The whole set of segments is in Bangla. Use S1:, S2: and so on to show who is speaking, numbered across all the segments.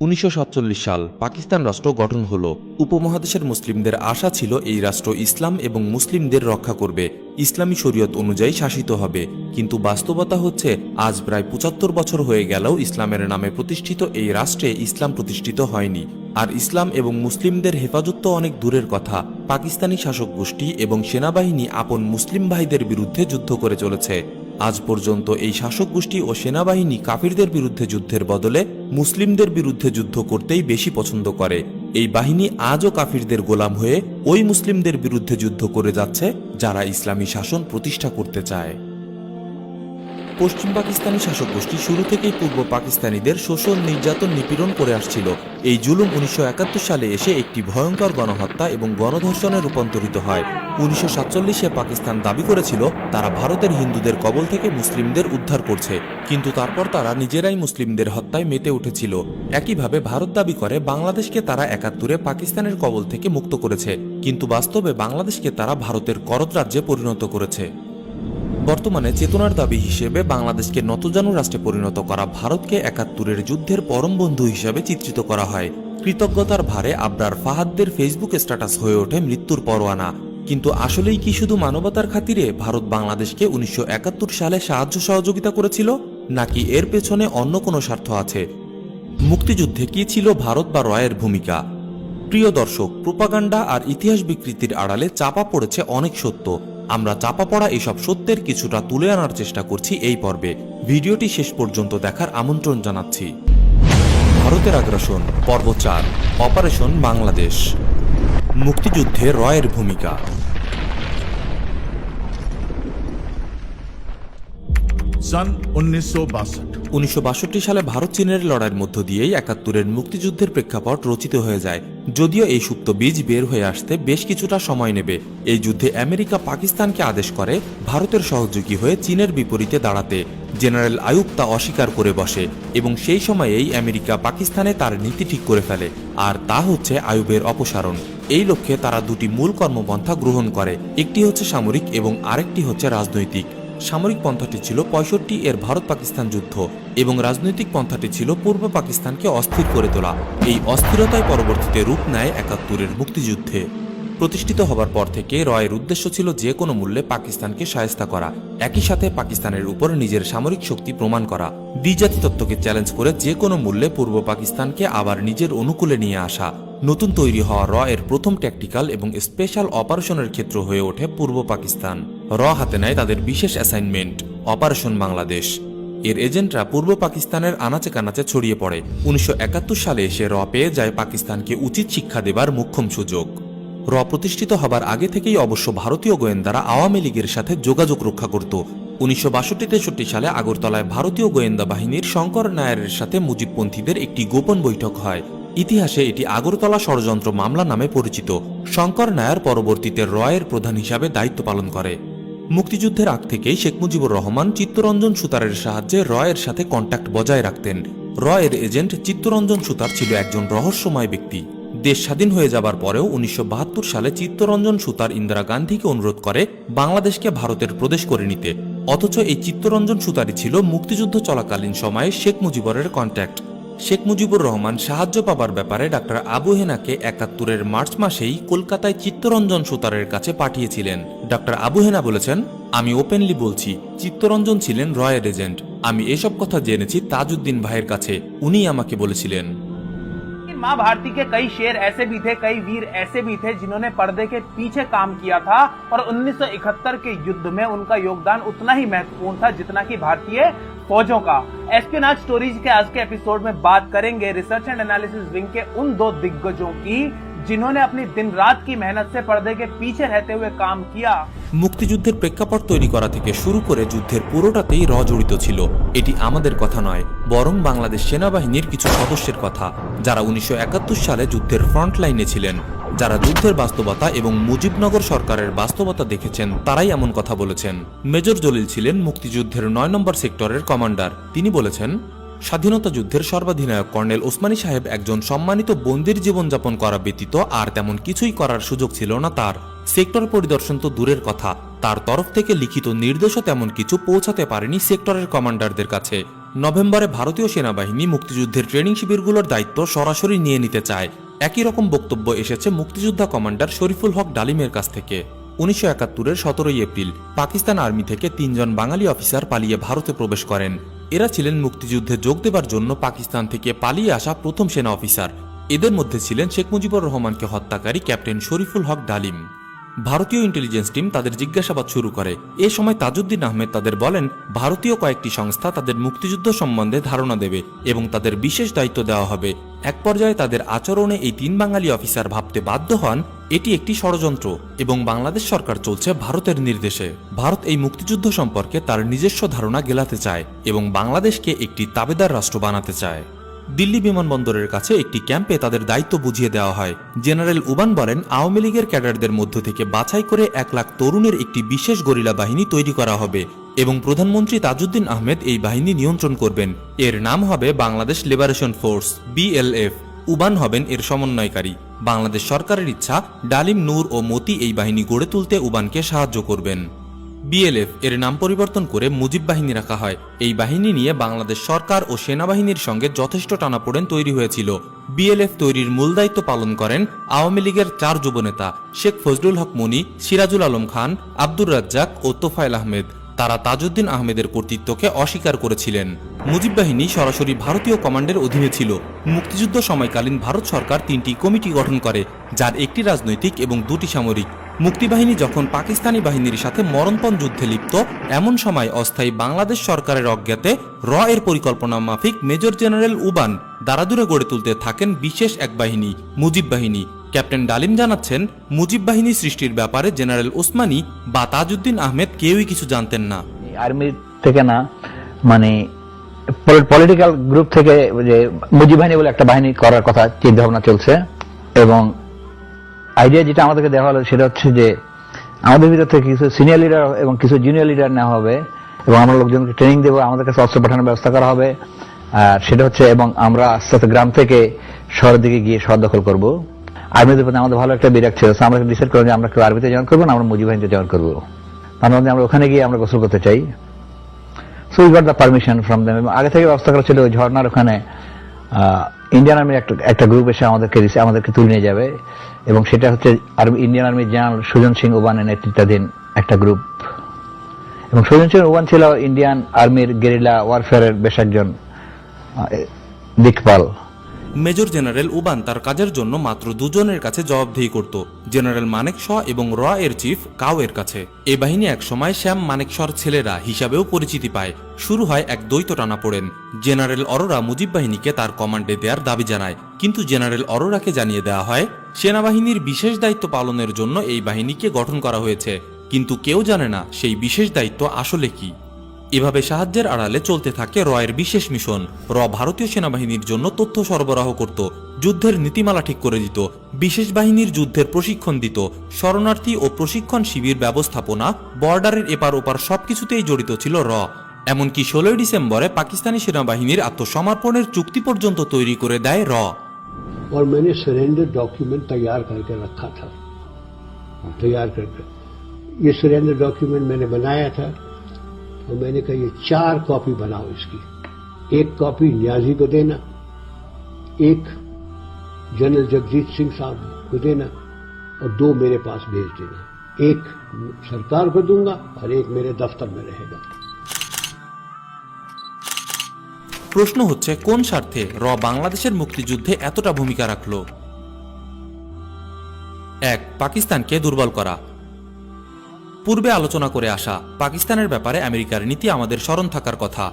S1: 1947 সাল পাকিস্তান রাষ্ট্র গঠন হলো। উপমহাদেশের মুসলিমদের আশা ছিল এই রাষ্ট্র ইসলাম এবং মুসলিমদের রক্ষা করবে, ইসলামী শরীয়ত অনুযায়ী শাসিত হবে। কিন্তু বাস্তবতা হচ্ছে আজ প্রায় 75 বছর হয়ে গেলেও ইসলামের নামে প্রতিষ্ঠিত এই রাষ্ট্রে ইসলাম প্রতিষ্ঠিত হয়নি। আর ইসলাম এবং মুসলিমদের হেফাজত তো অনেক দূরের কথা, পাকিস্তানি শাসক গোষ্ঠী এবং সেনাবাহিনী আপন মুসলিম ভাইদের বিরুদ্ধে যুদ্ধ করে চলেছে। আজ পর্যন্ত এই শাসক গোষ্ঠী ও সেনাবাহিনী কাফিরদের বিরুদ্ধে যুদ্ধের বদলে মুসলিমদের বিরুদ্ধে যুদ্ধ করতেই বেশি পছন্দ করে। এই বাহিনী আজও কাফিরদের গোলাম হয়ে ওই মুসলিমদের বিরুদ্ধে যুদ্ধ করে যাচ্ছে যারা ইসলামী শাসন প্রতিষ্ঠা করতে চায়। পশ্চিম পাকিস্তানি শাসক গোষ্ঠী শুরু থেকেই পূর্ব পাকিস্তানিদের শোষণ, নির্যাতন, নিপীড়ন করে আসছিল। এই জুলুম 1971 সালে এসে একটি ভয়ঙ্কর গণহত্যা এবং গণধর্ষণে রূপান্তরিত হয়। 1947-এ পাকিস্তান দাবি করেছিল তারা ভারতের হিন্দুদের কবল থেকে মুসলিমদের উদ্ধার করছে, কিন্তু তারপর তারা নিজেরাই মুসলিমদের হত্যায় মেতে উঠেছিল। একইভাবে ভারত দাবি করে বাংলাদেশকে তারা 71-এ পাকিস্তানের কবল থেকে মুক্ত করেছে, কিন্তু বাস্তবে বাংলাদেশকে তারা ভারতের করদ রাজ্যে পরিণত করেছে। বর্তমানে চেতনার দাবি হিসেবে বাংলাদেশকে নতজানু রাষ্ট্রে পরিণত করা ভারতকে 71-এর যুদ্ধের পরম বন্ধু হিসেবে চিত্রিত করা হয়। কৃতজ্ঞতার ভারে আবরার ফাহাদদের ফেসবুক স্ট্যাটাস হয়ে ওঠে মৃত্যুর পরোয়ানা। কিন্তু আসলেই কি শুধু মানবতার খাতিরে ভারত বাংলাদেশকে 1971 সালে সাহায্য সহযোগিতা করেছিল, নাকি এর পেছনে অন্য কোনো স্বার্থ আছে? মুক্তিযুদ্ধে কি ছিল ভারত বা রয়ের ভূমিকা? প্রিয় দর্শক, প্রোপাগান্ডা আর ইতিহাস বিকৃতির আড়ালে চাপা পড়েছে অনেক সত্য। আমরা চাপা পড়া এসব সত্যের কিছুটা তুলে আনার চেষ্টা করছি এই পর্বে। ভিডিওটি শেষ পর্যন্ত দেখার আমন্ত্রণ জানাচ্ছি। ভারতের আগ্রাসন পর্ব 4, অপারেশন বাংলাদেশ। মুক্তিযুদ্ধে রয়ের ভূমিকা।
S2: सन
S1: 1962 সালে ভারত চীনের লড়াইয়ের মধ্য দিয়েই 71-এর মুক্তিযুদ্ধের প্রেক্ষাপট রচিত হয়ে যায়। যদিও এই সুপ্ত বীজ বের হয়ে আসতে বেশ কিছুটা সময় নেবে। এই যুদ্ধে আমেরিকা পাকিস্তানকে আদেশ করে ভারতের সহযোগী হয়ে চীনের বিপরীতে দাঁড়াতে। জেনারেল আইয়ুব তা অস্বীকার করে বসে এবং সেই সময়েই আমেরিকা পাকিস্তানে তার নীতি ঠিক করে ফেলে, আর তা হচ্ছে আইয়ুবের অপসারণ। এই লক্ষ্যে তারা দুটি মূল কর্মপন্থা গ্রহণ করে, একটি হচ্ছে সামরিক এবং আরেকটি হচ্ছে রাজনৈতিক। সামরিক পন্থাটি ছিল 65-এর ভারত পাকিস্তান যুদ্ধ এবং রাজনৈতিক পন্থাটি ছিল পূর্ব পাকিস্তানকে অস্থির করে তোলা। এই অস্থিরতায় পরবর্তীতে রূপ নেয় 71-এর মুক্তিযুদ্ধে। প্রতিষ্ঠিত হবার পর থেকে রয়ের উদ্দেশ্য ছিল যে কোনো মূল্যে পাকিস্তানকে শায়েস্তা করা, একই সাথে পাকিস্তানের উপর নিজের সামরিক শক্তি প্রমাণ করা, দ্বিজাতি তত্ত্বকে চ্যালেঞ্জ করে যে কোনো মূল্যে পূর্ব পাকিস্তানকে আবার নিজের অনুকূলে নিয়ে আসা। নতুন তৈরি হওয়া রয়ের প্রথম ট্যাকটিক্যাল এবং স্পেশাল অপারেশনের ক্ষেত্র হয়ে ওঠে পূর্ব পাকিস্তান। হাতে নেয় তাদের বিশেষ অ্যাসাইনমেন্ট অপারেশন বাংলাদেশ। এর এজেন্টরা পূর্ব পাকিস্তানের আনাচে কানাচে ছড়িয়ে পড়ে। 1971 সালে এসে পেয়ে যায় পাকিস্তানকে উচিত শিক্ষা দেবার মোক্ষম সুযোগ। প্রতিষ্ঠিত হবার আগে থেকেই অবশ্য ভারতীয় গোয়েন্দারা আওয়ামী লীগের সাথে যোগাযোগ রক্ষা করত। 1962-63 সালে আগরতলায় ভারতীয় গোয়েন্দা বাহিনীর শঙ্কর নায়ারের সাথে মুজিবপন্থীদের একটি গোপন বৈঠক হয়। ইতিহাসে এটি আগরতলা ষড়যন্ত্র মামলা নামে পরিচিত। শঙ্কর নায়ার পরবর্তীতে রয়ের প্রধান হিসাবে দায়িত্ব পালন করে। মুক্তিযুদ্ধের আগ থেকেই শেখ মুজিবুর রহমান চিত্তরঞ্জন সুতারের সাহায্যে রয়ের সাথে কন্ট্যাক্ট বজায় রাখতেন। রয়ের এজেন্ট চিত্তরঞ্জন সুতার ছিল একজন রহস্যময় ব্যক্তি। দেশ স্বাধীন হয়ে যাবার পরেও 1972 সালে চিত্তরঞ্জন সুতার ইন্দিরা গান্ধীকে অনুরোধ করে বাংলাদেশকে ভারতের প্রদেশ করে নিতে। অথচ এই চিত্তরঞ্জন সুতারই ছিল মুক্তিযুদ্ধ চলাকালীন সময়ে শেখ মুজিবুরের কন্ট্যাক্ট। শেখ মুজিবুর রহমান সাহায্য পাবার ব্যাপারে ডাক্তার আবু হেনাকে 71-এর মার্চ মাসেই কলকাতায় চিত্তরঞ্জন সুতারের কাছে পাঠিয়েছিলেন। ডাক্তার আবু হেনা বলেছেন, আমি ওপেনলি বলছি, চিত্তরঞ্জন ছিলেন রয়ের এজেন্ট। আমি এসব কথা জেনেছি তাজউদ্দিন ভাইয়ের কাছে, উনিই আমাকে বলেছিলেন।
S3: माँ भारती के कई शेर ऐसे भी थे, कई वीर ऐसे भी थे जिन्होंने पर्दे के पीछे काम किया था और 1971 के युद्ध में उनका योगदान उतना ही महत्वपूर्ण था जितना कि भारतीय फौजों का। एस्पियोनेज स्टोरीज के आज के एपिसोड में बात करेंगे रिसर्च एंड एनालिसिस विंग के उन दो दिग्गजों की जिन्होंने अपनी दिन रात की मेहनत से पर्दे के पीछे रहते हुए काम किया।
S1: মুক্তিযুদ্ধের প্রেক্ষাপট তৈরি করা থেকে শুরু করে যুদ্ধের পুরোটাতেই জড়িত ছিল। এটি আমাদের কথা নয়, বরং বাংলাদেশ সেনাবাহিনীর কিছু সদস্যের কথা, যারা 1971 সালে যুদ্ধের ফ্রন্ট লাইনে ছিলেন, যারা যুদ্ধের বাস্তবতা এবং মুজিবনগর সরকারের বাস্তবতা দেখেছেন, তারাই এমন কথা বলেছেন। মেজর জলিল ছিলেন মুক্তিযুদ্ধের 9 নম্বর সেক্টরের কমান্ডার। তিনি বলেছেন, স্বাধীনতা যুদ্ধের সর্বাধিনায়ক কর্নেল ওসমানী সাহেব একজন সম্মানিত বন্দির জীবনযাপন করা ব্যতীত আর তেমন কিছুই করার সুযোগ ছিল না তার। সেক্টর পরিদর্শন তো দূরের কথা, তার তরফ থেকে লিখিত নির্দেশও তেমন কিছু পৌঁছাতে পারেনি সেক্টরের কমান্ডারদের কাছে। নভেম্বরে ভারতীয় সেনাবাহিনী মুক্তিযুদ্ধের ট্রেনিং শিবিরগুলোর দায়িত্ব সরাসরি নিয়ে নিতে চায়। একই রকম বক্তব্য এসেছে মুক্তিযোদ্ধা কমান্ডার শরীফুল হক ডালিমের কাছ থেকে। 1971-এর 17 এপ্রিল পাকিস্তান আর্মি থেকে 3 জন বাঙালি অফিসার পালিয়ে ভারতে প্রবেশ করেন। এরা ছিলেন মুক্তিযুদ্ধে যোগ দেবার জন্য পাকিস্তান থেকে পালিয়ে আসা প্রথম সেনা অফিসার। এদের মধ্যে ছিলেন শেখ মুজিবুর রহমানকে হত্যাকারী ক্যাপ্টেন শরীফুল হক ডালিম। ভারতীয় ইন্টেলিজেন্স টিম তাদের জিজ্ঞাসাবাদ শুরু করে। এ সময় তাজউদ্দিন আহমেদ তাদের বলেন ভারতীয় কয়েকটি সংস্থা তাদের মুক্তিযুদ্ধ সম্বন্ধে ধারণা দেবে এবং তাদের বিশেষ দায়িত্ব দেওয়া হবে। এক পর্যায়ে তাদের আচরণে এই 3 বাঙালি অফিসার ভাবতে বাধ্য হন এটি একটি ষড়যন্ত্র এবং বাংলাদেশ সরকার চলছে ভারতের নির্দেশে। ভারত এই মুক্তিযুদ্ধ সম্পর্কে তার নিজস্ব ধারণা গেলাতে চায় এবং বাংলাদেশকে একটি তাবেদার রাষ্ট্র বানাতে চায়। দিল্লি বিমানবন্দরের কাছে একটি ক্যাম্পে তাদের দায়িত্ব বুঝিয়ে দেওয়া হয়। জেনারেল উবান বলেন আওয়ামী লীগের ক্যাডারদের মধ্য থেকে বাছাই করে 1 লাখ তরুণের একটি বিশেষ গরিলা বাহিনী তৈরি করা হবে এবং প্রধানমন্ত্রী তাজউদ্দিন আহমেদ এই বাহিনী নিয়ন্ত্রণ করবেন। এর নাম হবে Bangladesh liberation force BLF। Uban হবেন এর সমন্বয়কারী। বাংলাদেশ সরকারের ইচ্ছা ডালিম, নূর ও মতি এই বাহিনী গড়ে তুলতে উবানকে সাহায্য করবেন। BLF এর নাম পরিবর্তন করে মুজিব বাহিনী রাখা হয়। এই বাহিনী নিয়ে বাংলাদেশ সরকার ও সেনাবাহিনীর সঙ্গে যথেষ্ট টানাপোড়েন তৈরি হয়েছিল। BLF তৈরির মূল দায়িত্ব পালন করেন আওয়ামী লীগের 4 যুবনেতা শেখ ফজলুল হক মনি, সিরাজুল আলম খান, আব্দুর রাজ্জাক ও তোফায়েল আহমেদ। তারা তাজউদ্দিন আহমেদের কর্তৃত্বকে অস্বীকার করেছিলেন। মুজিব বাহিনী সরাসরি ভারতীয় কমান্ডের অধীনে ছিল। মুক্তিযুদ্ধ সময়কালীন ভারত সরকার 3টি কমিটি গঠন করে, যার একটি রাজনৈতিক এবং 2টি সামরিক। মুক্তিবাহিনী যখন পাকিস্তানি বাহিনীর সাথে মরণপণ যুদ্ধে লিপ্ত, এমন সময় অস্থায়ী বাংলাদেশ সরকারের অজ্ঞাতে এর পরিকল্পনা মাফিক মেজর জেনারেল উবান দারাদুরে গড়ে তুলতে থাকেন বিশেষ এক বাহিনী, মুজিব বাহিনী। ক্যাপ্টেন ডালিম জানাচ্ছেন মুজিব বাহিনী সৃষ্টির ব্যাপারে জেনারেল ওসমানী বা তাজউদ্দিন আহমেদ কেউই কিছু জানতেন না।
S2: আর্মি থেকে না, মানে পলিটিক্যাল গ্রুপ থেকে যে মুজিব বাহিনী বলে একটা বাহিনী করার কথা চিন্তা ভাবনা চলছে এবং আইডিয়া যেটা আমাদেরকে দেওয়া হলো সেটা হচ্ছে যে আমাদের ভিতর থেকে কিছু সিনিয়র লিডার এবং কিছু জুনিয়র লিডার নেওয়া হবে এবং আমরা লোকজনকে ট্রেনিং দেবো, আমাদের কাছে অস্ত্র পাঠানোর ব্যবস্থা করা হবে। আর সেটা হচ্ছে এবং আমরা আস্তে আস্তে গ্রাম থেকে শহরের দিকে গিয়ে শহর দখল করবো। আর্মিদের প্রতি আমাদের ভালো একটা বিরাগ ছিল, আমরা ডিসাইড করলাম যে আমরা কেউ আর্মিতে জয়েন করবো না, আমরা মুজিব বাহিনীতে জয়েন করবো। তার মধ্যে আমরা ওখানে গিয়ে আমরা গোসল করতে চাই। So we got the permission from them. এবং আগে থেকে ব্যবস্থা করা ছিল ওই ঝর্ণার ওখানে ইন্ডিয়ান আর্মির একটা গ্রুপ এসে আমাদেরকে তুলে নিয়ে যাবে এবং সেটা হচ্ছে ইন্ডিয়ান আর্মির জেনারেল সুজন সিং ওবানের নেতৃত্বাধীন একটা গ্রুপ। এবং সুজন সিং ওবান ছিল ইন্ডিয়ান আর্মির গেরিলা ওয়ারফেয়ারের বেশ একজন দিকপাল।
S1: মেজর জেনারেল উবান তার কাজের জন্য মাত্র 2 জনের কাছে জবাবদিহি করত, জেনারেল মানেকশ এবং এর চিফ কাউ এর কাছে। এ বাহিনী একসময় শ্যাম মানেকশর ছেলেরা হিসাবেও পরিচিতি পায়। শুরু হয় এক দ্বৈত টানাপোড়েন। জেনারেল অরোরা মুজিব বাহিনীকে তার কমান্ডে দেওয়ার দাবি জানায়, কিন্তু জেনারেল অরোরাকে জানিয়ে দেওয়া হয় সেনাবাহিনীর বিশেষ দায়িত্ব পালনের জন্য এই বাহিনীকে গঠন করা হয়েছে, কিন্তু কেউ জানে না সেই বিশেষ দায়িত্ব আসলে কি। এভাবে সাহায্যের আড়ালে চলতে থাকে এর বিশেষ মিশন। ভারতীয় সেনাবাহিনীর জন্য তথ্য সরবরাহ করত, যুদ্ধের নীতিমালা ঠিক করে দিত, বিশেষ বাহিনীর যুদ্ধের প্রশিক্ষণ দিত, শরণার্থী ও প্রশিক্ষণ শিবির ব্যবস্থাপনা, বর্ডারের এপার ওপার সবকিছুতেই জড়িত ছিল এমনকি 16 ডিসেম্বরে পাকিস্তানি সেনাবাহিনীর আত্মসমর্পণের চুক্তি পর্যন্ত তৈরি করে দেয়
S4: और मैंने सरेंडर डॉक्यूमेंट तैयार करके रखा था, ये सरेंडर डॉक्यूमेंट मैंने बनाया था और मैंने कहा ये 4 कॉपी बनाओ इसकी। 1 कॉपी न्याजी को देना, 1 जनरल जगजीत सिंह साहब को देना और 2 मेरे पास भेज देना। 1 सरकार को दूंगा और 1 मेरे दफ्तर में रहेगा।
S1: প্রশ্ন হচ্ছে কোন স্বার্থে বাংলাদেশের মুক্তিযুদ্ধে এতটা ভূমিকা রাখল? 1. পাকিস্তানকে দুর্বল করা। পূর্বে আলোচনা করে আসা পাকিস্তানের ব্যাপারে আমেরিকার নীতি আমাদের স্মরণ থাকার কথা।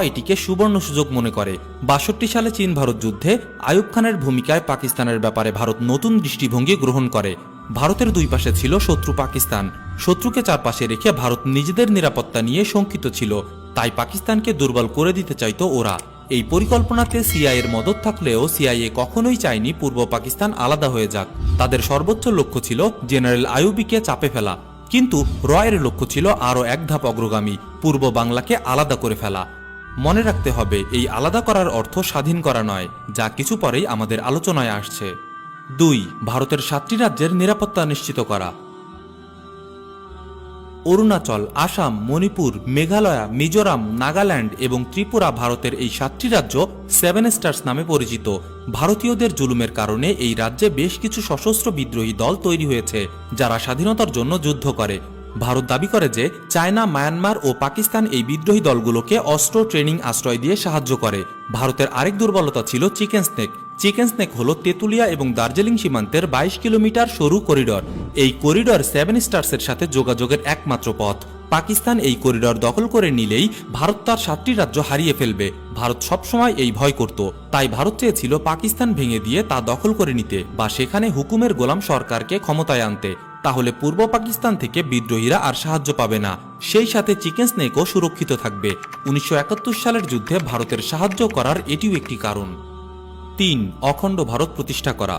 S1: এটিকে সুবর্ণ সুযোগ মনে করে। 62 সালে চীন ভারত যুদ্ধে আইয়ুব খানের ভূমিকায় পাকিস্তানের ব্যাপারে ভারত নতুন দৃষ্টিভঙ্গি গ্রহণ করে। ভারতের 2 পাশে ছিল শত্রু পাকিস্তান। শত্রুকে চারপাশে রেখে ভারত নিজেদের নিরাপত্তা নিয়ে শঙ্কিত ছিল, তাই পাকিস্তানকে দুর্বল করে দিতে চাইতো ওরা। এই পরিকল্পনাতে সিআইএর মদত থাকলেও সিআইএ কখনোই চায়নি পূর্ব পাকিস্তান আলাদা হয়ে যাক। তাদের সর্বোচ্চ লক্ষ্য ছিল জেনারেল আইয়ুবিকে চাপে ফেলা, কিন্তু এর লক্ষ্য ছিল আরও 1 ধাপ অগ্রগামী, পূর্ব বাংলাকে আলাদা করে ফেলা। মনে রাখতে হবে এই আলাদা করার অর্থ স্বাধীন করা নয়, যা কিছু পরেই আমাদের আলোচনায় আসছে। 2. ভারতের 7টি রাজ্যের নিরাপত্তা নিশ্চিত করা। অরুণাচল, আসাম, মণিপুর, মেঘালয়, মিজোরাম, নাগাল্যান্ড এবং ত্রিপুরা ভারতের এই 7টি রাজ্য 7 স্টার্স নামে পরিচিত। ভারতীয়দের জুলুমের কারণে এই রাজ্যে বেশ কিছু সশস্ত্র বিদ্রোহী দল তৈরি হয়েছে যারা স্বাধীনতার জন্য যুদ্ধ করে। ভারত দাবি করে যে চায়না, মায়ানমার ও পাকিস্তান এই বিদ্রোহী দলগুলোকে অস্ত্র, ট্রেনিং, আশ্রয় দিয়ে সাহায্য করে। ভারতের আরেক দুর্বলতা ছিল চিকেন স্নেক। চিকেন স্নেক হল তেঁতুলিয়া এবং দার্জিলিং সীমান্তের 22 কিলোমিটার সরু করিডর। এই করিডর 7 স্টার্সের সাথে যোগাযোগের একমাত্র পথ। পাকিস্তান এই করিডর দখল করে নিলেই ভারত তার 7টি রাজ্য হারিয়ে ফেলবে। ভারত সবসময় এই ভয় করত, তাই ভারত চেয়েছিল পাকিস্তান ভেঙে দিয়ে তা দখল করে নিতে বা সেখানে হুকুমের গোলাম সরকারকে ক্ষমতায় আনতে। তাহলে পূর্ব পাকিস্তান থেকে বিদ্রোহীরা আর সাহায্য পাবে না, সেই সাথে চিকেন স্নেকও সুরক্ষিত থাকবে। 1971 সালের যুদ্ধে ভারতের সাহায্য করার এটিও একটি কারণ। 3. অখণ্ড ভারত প্রতিষ্ঠা করা।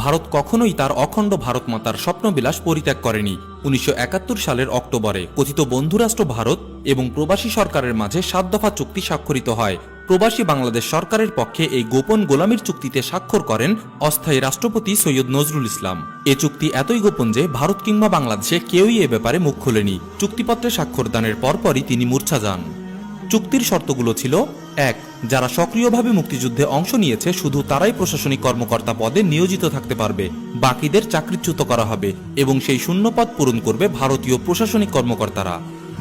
S1: ভারত কখনোই তার অখণ্ড ভারত মাতার স্বপ্নবিলাস পরিত্যাগ করেনি। 1971 সালের অক্টোবরে কথিত বন্ধুরাষ্ট্র ভারত এবং প্রবাসী সরকারের মাঝে 7 দফা চুক্তি স্বাক্ষরিত হয়। প্রবাসী বাংলাদেশ সরকারের পক্ষে এই গোপন গোলামির চুক্তিতে স্বাক্ষর করেন অস্থায়ী রাষ্ট্রপতি সৈয়দ নজরুল ইসলাম। এ চুক্তি এতই গোপন যে ভারত কিংবা বাংলাদেশে কেউই এ ব্যাপারে মুখ খোলেনি। চুক্তিপত্রে স্বাক্ষরদানের পরপরই তিনি মূর্ছা যান। চুক্তির শর্তগুলো ছিল: 1. যারা সক্রিয়ভাবে মুক্তিযুদ্ধে অংশ নিয়েছে শুধু তারাই প্রশাসনিক কর্মকর্তা পদে নিয়োজিত থাকতে পারবে, বাকিদের চাকরিচ্যুত করা হবে এবং সেই শূন্যপদ পূরণ করবে ভারতীয় প্রশাসনিক কর্মকর্তারা।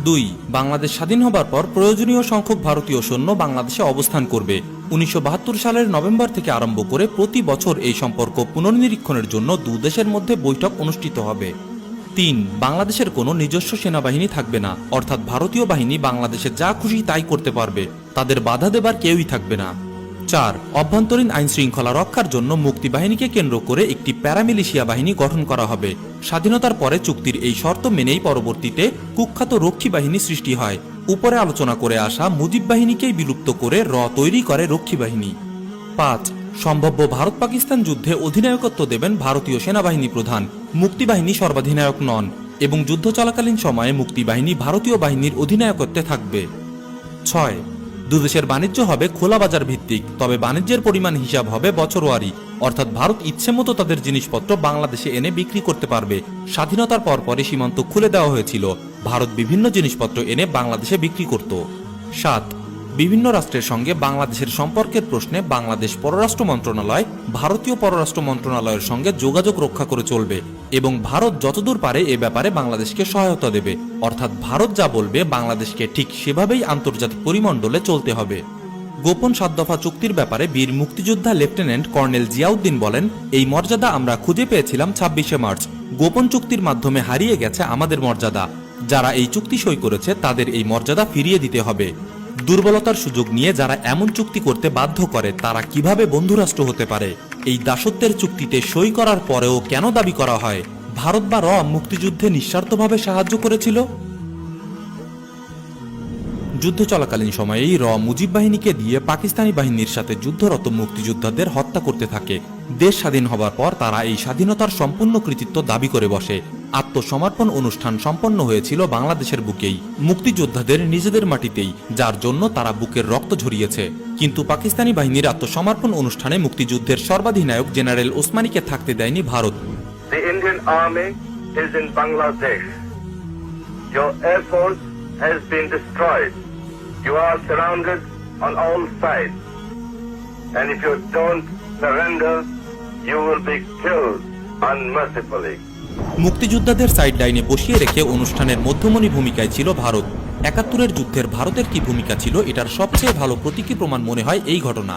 S1: 2. বাংলাদেশ স্বাধীন হবার পর প্রয়োজনীয় সংখ্যক ভারতীয় সৈন্য বাংলাদেশে অবস্থান করবে। 1972 সালের নভেম্বর থেকে আরম্ভ করে প্রতি বছর এই সম্পর্ক পুনর্নিরীক্ষণের জন্য দুদেশের মধ্যে বৈঠক অনুষ্ঠিত হবে। 3. বাংলাদেশের কোনো নিজস্ব সেনাবাহিনী থাকবে না, অর্থাৎ ভারতীয় বাহিনী বাংলাদেশে যা খুশি তাই করতে পারবে, তাদের বাধা দেবার কেউই থাকবে না। 4. অভ্যন্তরীণ আইন শৃঙ্খলা রক্ষার জন্য মুক্তি বাহিনীকে কেন্দ্র করে একটি প্যারামিলিশিয়া বাহিনী গঠন করা হবে। স্বাধীনতার পরে চুক্তির এই শর্ত মেনেই পরবর্তীতে কুখ্যাত রক্ষী বাহিনী সৃষ্টি হয়। উপরে আলোচনা করে আসা মুজিব বাহিনীকেই বিলুপ্ত করে তৈরি করে রক্ষী বাহিনী। 5. সম্ভাব্য ভারত পাকিস্তান যুদ্ধে অধিনায়কত্ব দেবেন ভারতীয় সেনাবাহিনী প্রধান, মুক্তিবাহিনী সর্বাধিনায়ক নন এবং যুদ্ধ চলাকালীন সময়ে মুক্তিবাহিনী ভারতীয় বাহিনীর অধিনায়কত্বে থাকবে। 6. দুদেশের বাণিজ্য হবে খোলা বাজার ভিত্তিক, তবে বাণিজ্যের পরিমাণ হিসাব হবে বছরওয়ারি, অর্থাৎ ভারত ইচ্ছে মতো তাদের জিনিসপত্র বাংলাদেশে এনে বিক্রি করতে পারবে। স্বাধীনতার পরপরই সীমান্ত খুলে দেওয়া হয়েছিল, ভারত বিভিন্ন জিনিসপত্র এনে বাংলাদেশে বিক্রি করত। 7. বিভিন্ন রাষ্ট্রের সঙ্গে বাংলাদেশের সম্পর্কের প্রশ্নে বাংলাদেশ পররাষ্ট্র মন্ত্রণালয় ভারতীয় পররাষ্ট্র মন্ত্রণালয়ের সঙ্গে যোগাযোগ রক্ষা করে চলবে এবং ভারত যতদূর পারে এ ব্যাপারে বাংলাদেশকে সহায়তা দেবে, অর্থাৎ ভারত যা বলবে বাংলাদেশকে ঠিক সেভাবেই আন্তর্জাতিক পরিমণ্ডলে চলতে হবে। গোপন 7 দফা চুক্তির ব্যাপারে বীর মুক্তিযোদ্ধা লেফটেন্যান্ট কর্নেল জিয়াউদ্দিন বলেন, এই মর্যাদা আমরা খুঁজে পেয়েছিলাম 26শে মার্চ। গোপন চুক্তির মাধ্যমে হারিয়ে গেছে আমাদের মর্যাদা। যারা এই চুক্তি সই করেছে তাদের এই মর্যাদা ফিরিয়ে দিতে হবে। দুর্বলতার সুযোগ নিয়ে যারা এমন চুক্তি করতে বাধ্য করে তারা কিভাবে বন্ধুরাষ্ট্র হতে পারে? এই দাসত্বের চুক্তিতে সই করার পরেও কেন দাবি করা হয় ভারত বা মুক্তিযুদ্ধে নিঃস্বার্থভাবে সাহায্য করেছিল? যুদ্ধ চলাকালীন সময়েই মুজিব বাহিনীকে দিয়ে পাকিস্তানি বাহিনীর সাথে যুদ্ধরত মুক্তিযোদ্ধাদের হত্যা করতে থাকে। দেশ স্বাধীন হবার পর তারা এই স্বাধীনতার সম্পূর্ণ কৃতিত্ব দাবি করে বসে। আত্মসমর্পণ অনুষ্ঠান সম্পন্ন হয়েছিল বাংলাদেশের বুকেই, মুক্তিযোদ্ধাদের নিজেদের মাটিতেই, যার জন্য তারা বুকের রক্ত ঝরিয়েছে। কিন্তু পাকিস্তানি বাহিনীর আত্মসমর্পণ অনুষ্ঠানে মুক্তিযুদ্ধের সর্বাধিনায়ক জেনারেল ওসমানীকে থাকতে দেয়নি Bharat.
S5: The Indian Army is in Bangladesh. Your air force has been destroyed. You are surrounded on all sides. And if you don't surrender, you will be killed unmercifully.
S1: মুক্তিযোদ্ধাদের সাইড লাইনে বসিয়ে রেখে অনুষ্ঠানের মধ্যমণি ভূমিকায় ছিল ভারত। 71-এর যুদ্ধের ভারতের কি ভূমিকা ছিল এটার সবচেয়ে ভালো প্রতীকী প্রমাণ মনে হয় এই ঘটনা।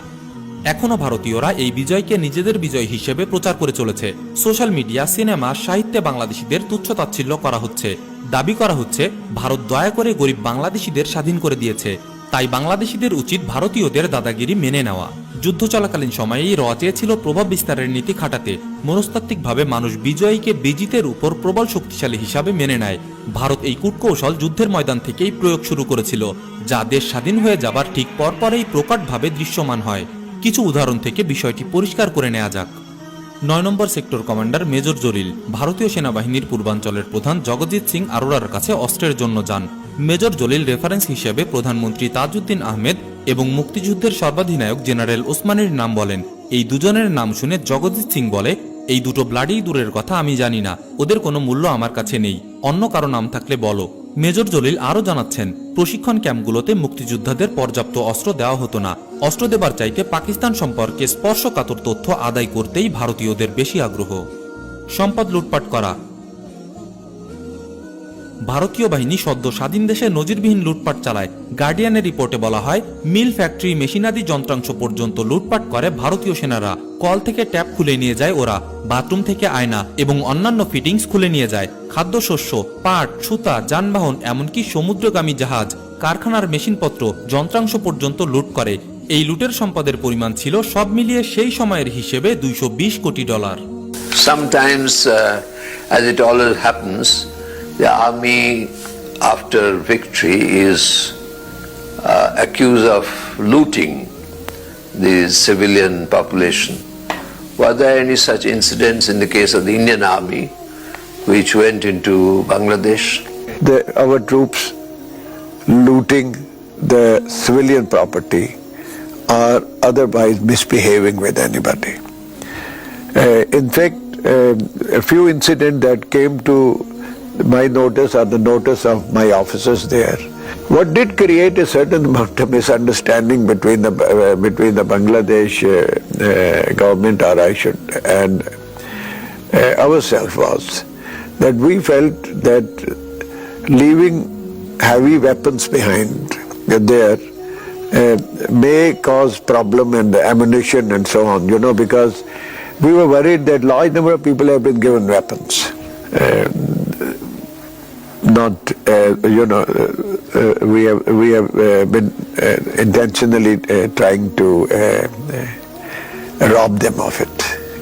S1: এখনো ভারতীয়রা এই বিজয়কে নিজেদের বিজয় হিসেবে প্রচার করে চলেছে। সোশ্যাল মিডিয়া, সিনেমা, সাহিত্যে বাংলাদেশিদের তুচ্ছতাচ্ছিল্য করা হচ্ছে। দাবি করা হচ্ছে ভারত দয়া করে গরিব বাংলাদেশিদের স্বাধীন করে দিয়েছে, তাই বাংলাদেশিদের উচিত ভারতীয়দের দাদাগিরি মেনে নেওয়া। যুদ্ধ চলাকালীন সময়েই চেয়েছিল প্রভাব বিস্তারের নীতি খাটাতে। মনস্তাত্ত্বিকভাবে মানুষ বিজয়ীকে বিজিতের উপর প্রবল শক্তিশালী হিসাবে মেনে নেয়। ভারত এই কূটকৌশল যুদ্ধের ময়দান থেকেই প্রয়োগ শুরু করেছিল, যা দেশ স্বাধীন হয়ে যাবার ঠিক পরপরেই প্রকটভাবে দৃশ্যমান হয়। কিছু উদাহরণ থেকে বিষয়টি পরিষ্কার করে নেওয়া যাক। 9 নম্বর সেক্টর কমান্ডার মেজর জলিল ভারতীয় সেনাবাহিনীর পূর্বাঞ্চলের প্রধান জগজিৎ সিং আরোরার কাছে অস্ত্রের জন্য যান। মেজর জলিল রেফারেন্স হিসেবে প্রধানমন্ত্রী তাজউদ্দিন আহমেদ এবং মুক্তিযুদ্ধের সর্বাধিনায়ক জেনারেল ওসমানীর নাম বলেন। এই দুজনের নাম শুনে জগজিৎ সিং বলে, এই দুটো ব্লাডি দূরের কথা আমি জানি না, ওদের কোনো মূল্য আমার কাছে নেই। অন্য কারো নাম থাকলে বলো। মেজর জলিল আরও জানাচ্ছেন, প্রশিক্ষণ ক্যাম্পগুলোতে মুক্তিযোদ্ধাদের পর্যাপ্ত অস্ত্র দেওয়া হতো না। অস্ত্র দেবার চাইতে পাকিস্তান সম্পর্কে স্পর্শকাতর তথ্য আদায় করতেই ভারতীয়দের বেশি আগ্রহ। সম্পদ লুটপাট করা। ভারতীয় বাহিনী সদ্য স্বাধীন দেশে নজিরবিহীন লুটপাট চালায়। গার্ডিয়ানের রিপোর্টে বলা হয়, মিল, ফ্যাক্টরি, মেশিনারি যন্ত্রাংশ পর্যন্ত লুটপাট করে ভারতীয় সেনারা। কল থেকে ট্যাপ খুলে নিয়ে যায় ওরা, বাথরুম থেকে আয়না এবং অন্যান্য ফিটিংস খুলে নিয়ে যায়। খাদ্যশস্য, পাট, সুতা, যানবাহন, এমনকি সমুদ্রগামী জাহাজ, কারখানার মেশিনপত্র, যন্ত্রাংশ পর্যন্ত লুট করে। এই লুটের সম্পদের পরিমাণ ছিল সব মিলিয়ে সেই সময়ের হিসেবে $220 কোটি।
S6: Sometimes, as it always happens, the army after victory is accused of looting the civilian population. Were there any such incidents in the case of the Indian Army which went into Bangladesh?
S7: Our troops looting the civilian property or otherwise misbehaving with anybody. In fact, a few incidents that came to my notice or the notice of my officers there, what did create a certain amount of misunderstanding between the Bangladesh government, or I should, and ourselves, was that we felt that leaving heavy weapons behind there may cause problem and ammunition and so on, because we were worried that large number of people have been given weapons. We have been intentionally trying to rob them of it,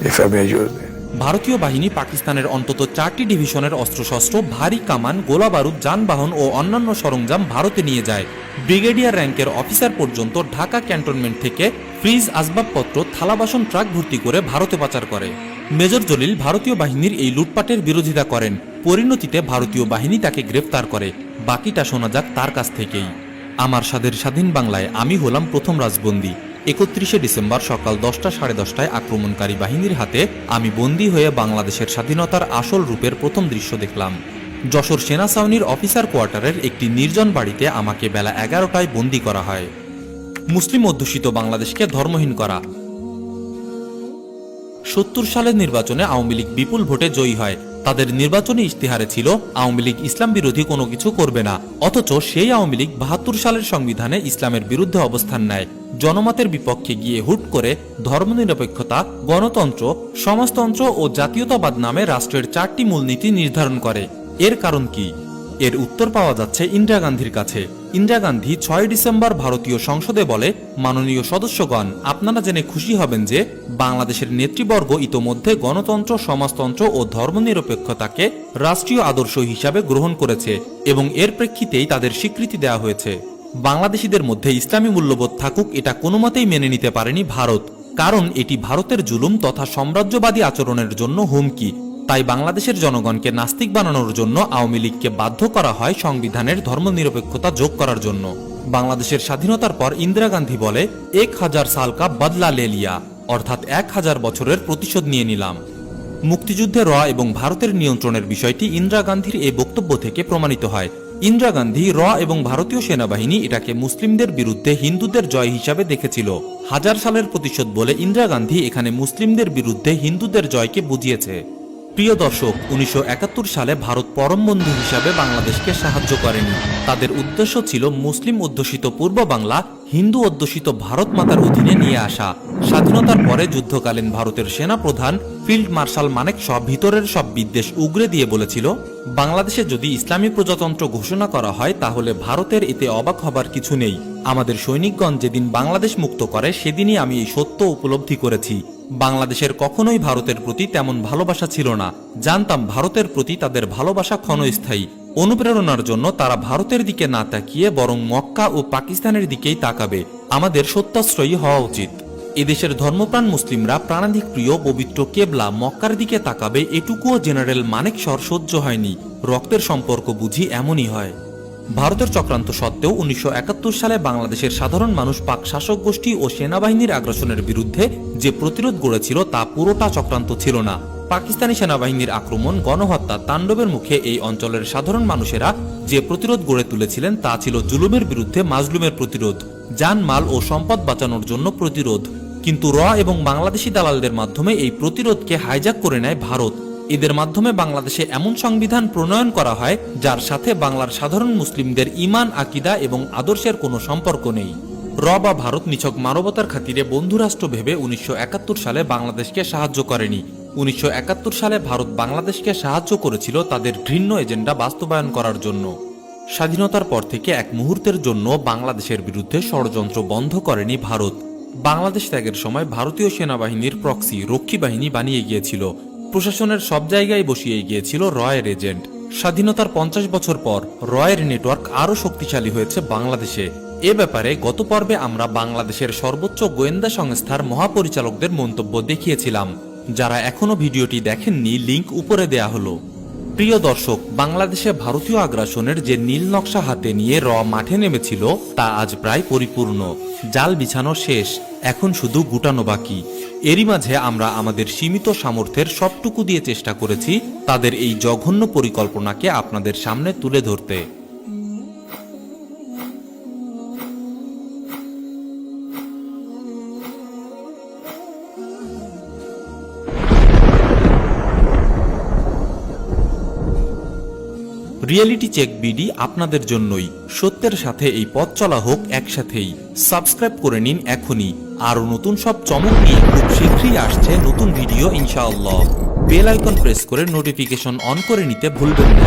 S7: if I may use it.
S1: ভারতীয় বাহিনী পাকিস্তানের অন্তত 4টি ডিভিশনের অস্ত্রশস্ত্র, ভারী কামান, গোলা বারুদ, যানবাহন ও অন্যান্য সরঞ্জাম ভারতে নিয়ে যায়। ব্রিগেডিয়ার র্যাঙ্কের অফিসার পর্যন্ত ঢাকা ক্যান্টনমেন্ট থেকে ফ্রিজ, আসবাবপত্র, থালাবাসন ট্রাক ভর্তি করে ভারতে পাচার করে। মেজর জলিল ভারতীয় বাহিনীর এই লুটপাটের বিরোধিতা করেন। পরিণতিতে ভারতীয় বাহিনী তাকে গ্রেফতার করে। বাকিটা শোনা যাক তার কাছ থেকেই। আমার স্বাধীন বাংলায় আমি হলাম প্রথম রাজবন্দী। 31শে ডিসেম্বর সকাল 10টা সাড়ে 10টায় আক্রমণকারী বাহিনীর হাতে আমি বন্দী হয়ে বাংলাদেশের স্বাধীনতার আসল রূপের প্রথম দৃশ্য দেখলাম। যশোর সেনা ছাউনির অফিসার কোয়ার্টারের একটি নির্জন বাড়িতে আমাকে বেলা 11টায় বন্দী করা হয়। মুসলিম অধ্যুষিত বাংলাদেশকে ধর্মহীন করা। 70 সালের নির্বাচনে আওয়ামী লীগ বিপুল ভোটে জয়ী হয়। তাদের নির্বাচনী ইশতেহারে ছিল আওয়ামী লীগ ইসলাম বিরোধী কোনো কিছু করবে না, অথচ সেই আওয়ামী লীগ 72 সালের সংবিধানে ইসলামের বিরুদ্ধে অবস্থান নেয়। জনমতের বিপক্ষে গিয়ে হুট করে ধর্মনিরপেক্ষতা, গণতন্ত্র, সমাজতন্ত্র ও জাতীয়তাবাদ নামে রাষ্ট্রের 4টি মূলনীতি নির্ধারণ করে। এর কারণ কি? এর উত্তর পাওয়া যাচ্ছে ইন্দিরা গান্ধীর কাছে। ইন্দিরা গান্ধী 6 ডিসেম্বর ভারতীয় সংসদে বলে, মাননীয় সদস্যগণ, আপনারা জেনে খুশি হবেন যে বাংলাদেশের নেতৃবর্গ ইতোমধ্যে গণতন্ত্র, সমাজতন্ত্র ও ধর্মনিরপেক্ষতাকে রাষ্ট্রীয় আদর্শ হিসাবে গ্রহণ করেছে এবং এর প্রেক্ষিতেই তাদের স্বীকৃতি দেওয়া হয়েছে। বাংলাদেশিদের মধ্যে ইসলামী মূল্যবোধ থাকুক, এটা কোনোমতেই মেনে নিতে পারেনি ভারত, কারণ এটি ভারতের জুলুম তথা সাম্রাজ্যবাদী আচরণের জন্য হুমকি। তাই বাংলাদেশের জনগণকে নাস্তিক বানানোর জন্য আওয়ামী লীগকে বাধ্য করা হয় সংবিধানের ধর্মনিরপেক্ষতা যোগ করার জন্য। বাংলাদেশের স্বাধীনতার পর ইন্দিরা গান্ধী বলে, 1000 সাল কা বদলা লে লিয়া, অর্থাৎ 1000 বছরের প্রতিশোধ নিয়ে নিলাম। মুক্তিযুদ্ধে র এবং ভারতের নিয়ন্ত্রণের বিষয়টি ইন্দিরা গান্ধীর এই বক্তব্য থেকে প্রমাণিত হয়। ইন্দিরা গান্ধী র এবং ভারতীয় সেনাবাহিনী এটাকে মুসলিমদের বিরুদ্ধে হিন্দুদের জয় হিসাবে দেখেছিল। 1000 সালের প্রতিশোধ বলে ইন্দিরা গান্ধী এখানে মুসলিমদের বিরুদ্ধে হিন্দুদের জয়কে বুঝিয়েছে। প্রিয় দর্শক, 1971 সালে ভারত পরম বন্ধু হিসাবে বাংলাদেশকে সাহায্য করেনি। তাদের উদ্দেশ্য ছিল মুসলিম অধ্যুষিত পূর্ব বাংলা হিন্দু অধ্যুষিত ভারত মাতার অধীনে নিয়ে আসা। স্বাধীনতার পরে যুদ্ধকালীন ভারতের সেনা প্রধান ফিল্ড মার্শাল মানেকশ ভিতরের সব বিদ্বেষ উগরে দিয়ে বলেছিল, বাংলাদেশে যদি ইসলামী প্রজাতন্ত্র ঘোষণা করা হয় তাহলে ভারতের এতে অবাক হবার কিছু নেই। আমাদের সৈনিকগণ যেদিন বাংলাদেশ মুক্ত করে সেদিনই আমি এই সত্য উপলব্ধি করেছি। বাংলাদেশের কখনোই ভারতের প্রতি তেমন ভালোবাসা ছিল না। জানতাম ভারতের প্রতি তাদের ভালোবাসা ক্ষণস্থায়ী। অনুপ্রেরণার জন্য তারা ভারতের দিকে না তাকিয়ে বরং মক্কা ও পাকিস্তানের দিকেই তাকাবে। আমাদের সত্যাশ্রয়ী হওয়া উচিত। এদেশের ধর্মপ্রাণ মুসলিমরা প্রাণাধিক প্রিয় পবিত্র কেবলা মক্কার দিকে তাকাবে, এটুকুও জেনারেল মানেকশর সহ্য হয়নি। রক্তের সম্পর্ক বুঝি এমনই হয়। ভারতের চক্রান্ত সত্ত্বেও 1971 সালে বাংলাদেশের সাধারণ মানুষ পাক শাসক গোষ্ঠী ও সেনাবাহিনীর আগ্রাসনের বিরুদ্ধে যে প্রতিরোধ গড়েছিল তা পুরোটা চক্রান্ত ছিল না। পাকিস্তানি সেনাবাহিনীর আক্রমণ, গণহত্যা, তাণ্ডবের মুখে এই অঞ্চলের সাধারণ মানুষেরা যে প্রতিরোধ গড়ে তুলেছিলেন তা ছিল জুলুমের বিরুদ্ধে মাজলুমের প্রতিরোধ, জান মাল ও সম্পদ বাঁচানোর জন্য প্রতিরোধ। কিন্তু র এবং বাংলাদেশি দালালদের মাধ্যমে এই প্রতিরোধকে হাইজ্যাক করে নেয় ভারত। এদের মাধ্যমে বাংলাদেশে এমন সংবিধান প্রণয়ন করা হয় যার সাথে বাংলার সাধারণ মুসলিমদের ঈমান, আকীদা এবং আদর্শের কোনো সম্পর্ক নেই। র বা ভারত নিছক মানবতার খাতিরে বন্ধুরাষ্ট্র ভেবে 1971 সালে বাংলাদেশকে সাহায্য করেনি। 1971 সালে ভারত বাংলাদেশকে সাহায্য করেছিল তাদের ঘৃণ্য এজেন্ডা বাস্তবায়ন করার জন্য। স্বাধীনতার পর থেকে এক মুহূর্তের জন্য বাংলাদেশের বিরুদ্ধে ষড়যন্ত্র বন্ধ করেনি ভারত। বাংলাদেশ ত্যাগের সময় ভারতীয় সেনাবাহিনীর প্রক্সি রক্ষী বাহিনী বানিয়ে গিয়েছিল, প্রশাসনের সব জায়গায় বসিয়ে গিয়েছিল রয়ের এজেন্ট। স্বাধীনতার 50 বছর পর রয়ের নেটওয়ার্ক আরও শক্তিশালী হয়েছে বাংলাদেশে। এ ব্যাপারে গত পর্বে আমরা বাংলাদেশের সর্বোচ্চ গোয়েন্দা সংস্থার মহাপরিচালকদের মন্তব্য দেখিয়েছিলাম। যারা এখনো ভিডিওটি দেখেননি, লিংক উপরে দেয়া হলো। প্রিয় দর্শক, বাংলাদেশে ভারতীয় আগ্রাসনের যে নীল নকশা হাতে নিয়ে র মাঠে নেমেছিল তা আজ প্রায় পরিপূর্ণ। জাল বিছানো শেষ, এখন শুধু গুটানো বাকি। এরই মাঝে আমরা আমাদের সীমিত সামর্থ্যের সবটুকু দিয়ে চেষ্টা করেছি তাদের এই জঘন্য পরিকল্পনাকে আপনাদের সামনে তুলে ধরতে। রিয়েলিটি চেক বিডি আপনাদের জন্যই। সত্যের সাথে এই পথ চলা হোক একসাথেই। সাবস্ক্রাইব করে নিন এখনই। আরও নতুন সব চমক নিয়ে খুব শীঘ্রই আসছে নতুন ভিডিও ইনশাআল্লাহ। বেল আইকন প্রেস করে নোটিফিকেশন অন করে নিতে ভুলবেন না।